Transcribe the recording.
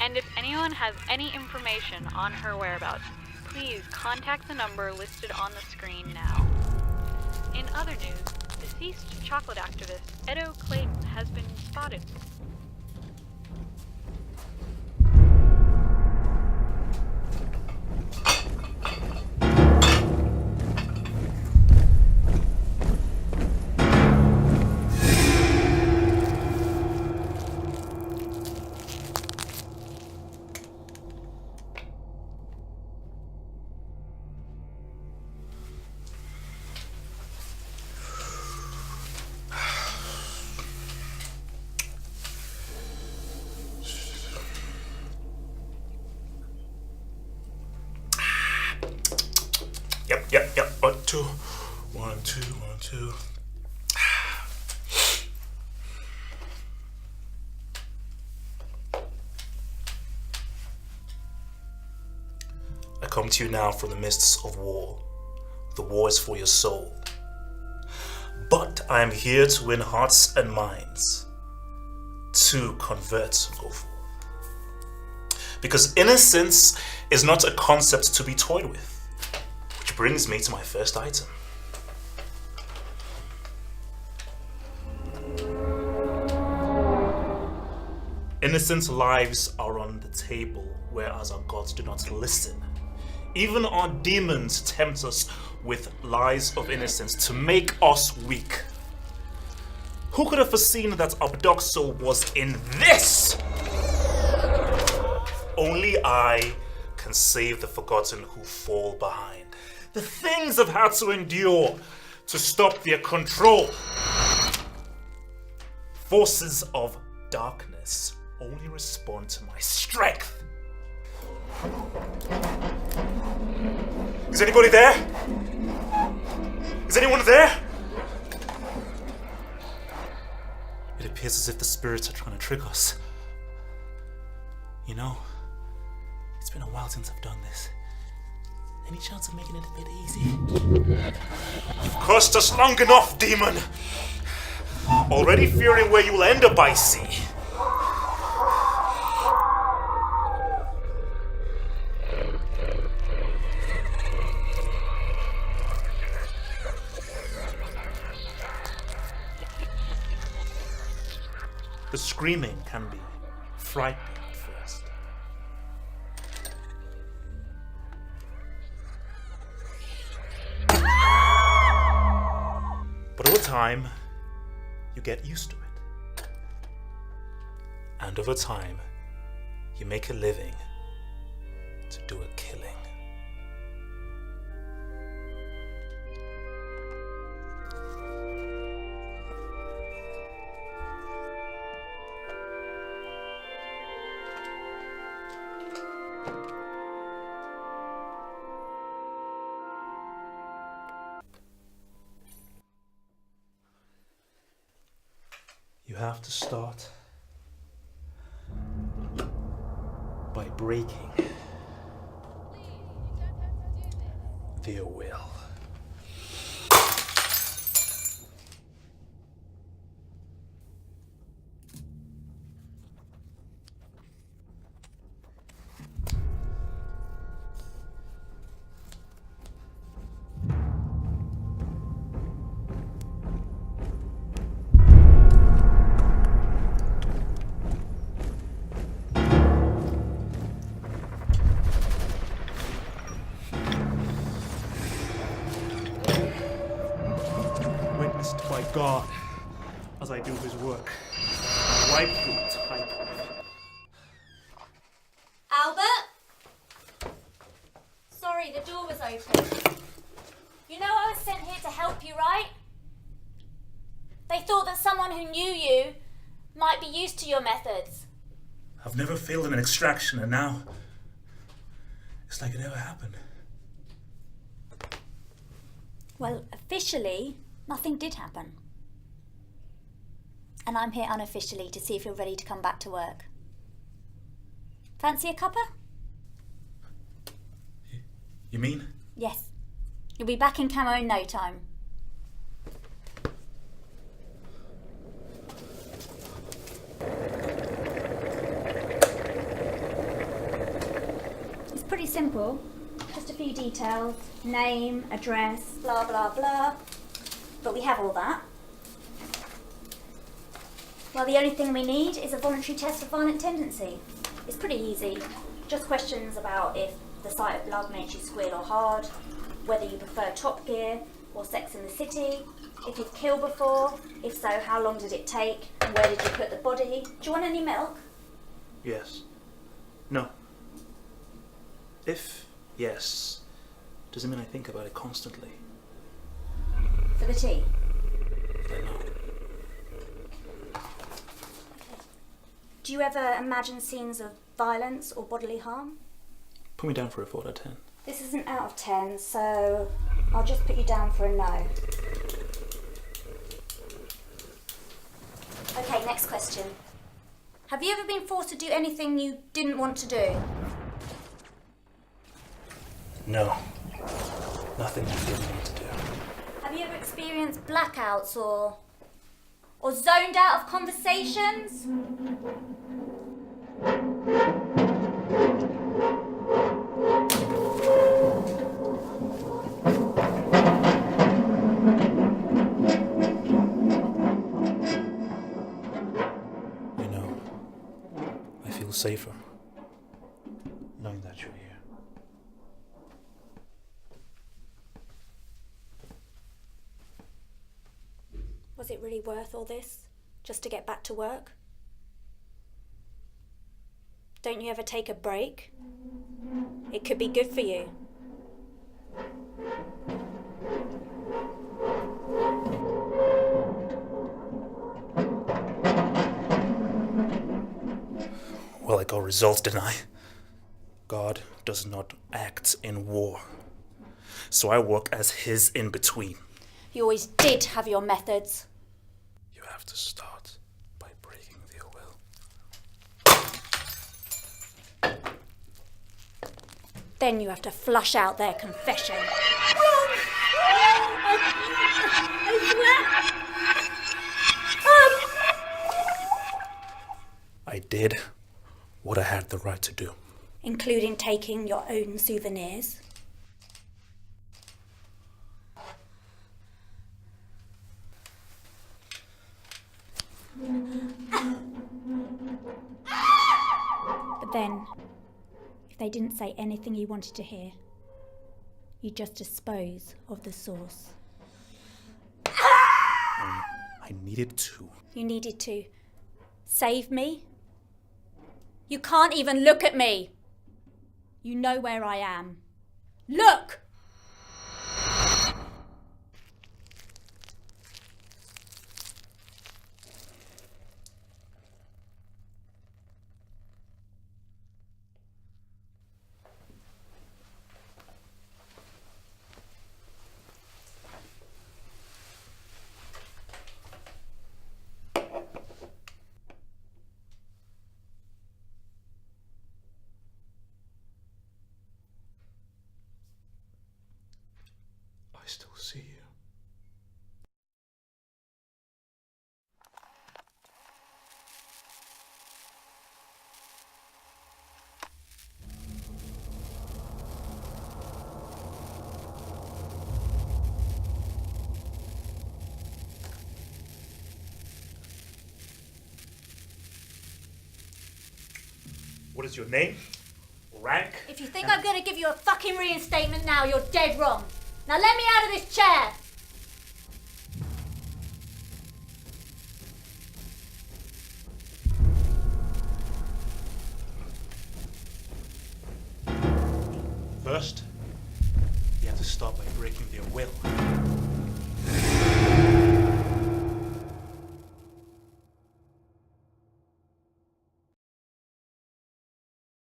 And if anyone has any information on her whereabouts, please contact the number listed on the screen now. In other news, deceased chocolate activist Edo Clayton has been spotted. Yep. 1, 2. 1, 2, 1, 2. I come to you now from the mists of war. The war is for your soul. But I am here to win hearts and minds. To convert, so forth. Because innocence is not a concept to be toyed with. Which brings me to my first item. Innocent lives are on the table, whereas our gods do not listen. Even our demons tempt us with lies of innocence to make us weak. Who could have foreseen that Abdoxo was in this? Only I can save the forgotten who fall behind. The things I've had to endure to stop their control. Forces of darkness only respond to my strength. Is anybody there? Is anyone there? It appears as if the spirits are trying to trick us. You know, it's been a while since I've done this. Any chance of making it a bit easy? You've cursed us long enough, demon! Already fearing where you'll end up, I see. The screaming can be frightening at first. But over time, you get used to it. And over time, you make a living to do a killing. You have to start by breaking their will. By God, as I do his work, wipe you type of. Albert? Sorry, the door was open. You know I was sent here to help you, right? They thought that someone who knew you might be used to your methods. I've never failed in an extraction, and now it's like it never happened. Well, officially, nothing did happen. And I'm here unofficially to see if you're ready to come back to work. Fancy a cuppa? You mean? Yes. You'll be back in camo in no time. simple. Just a few details. Name, address, blah, blah, blah. But we have all that. Well, the only thing we need is a voluntary test for violent tendency. It's pretty easy. Just questions about if the sight of blood makes you squeal or hard, whether you prefer Top Gear or Sex in the City, if you've killed before, if so, how long did it take, and where did you put the body? Do you want any milk? Yes. No. If yes, does it mean I think about it constantly? For the tea? Then no. Do you ever imagine scenes of violence or bodily harm? Put me down for a 4 out of 10. This isn't out of 10, so I'll just put you down for a no. Okay, next question. Have you ever been forced to do anything you didn't want to do? No. Nothing I didn't want to do. Have you ever experienced blackouts or zoned out of conversations? You know, I feel safer knowing that you're here. Was it really worth all this, just to get back to work? Don't you ever take a break? It could be good for you. Well, I got results, didn't I? God does not act in war. So I work as his in-between. You always did have your methods. You have to start by breaking the will. Then you have to flush out their confession. I did what I had the right to do. Including taking your own souvenirs. But then, if they didn't say anything you wanted to hear, you just dispose of the source. I needed to. You needed to save me? You can't even look at me. You know where I am. Look! I still see you. What is your name? Rank? If you think I'm gonna give you a fucking reinstatement now, you're dead wrong. Now let me out of this chair! First, you have to start by breaking their will.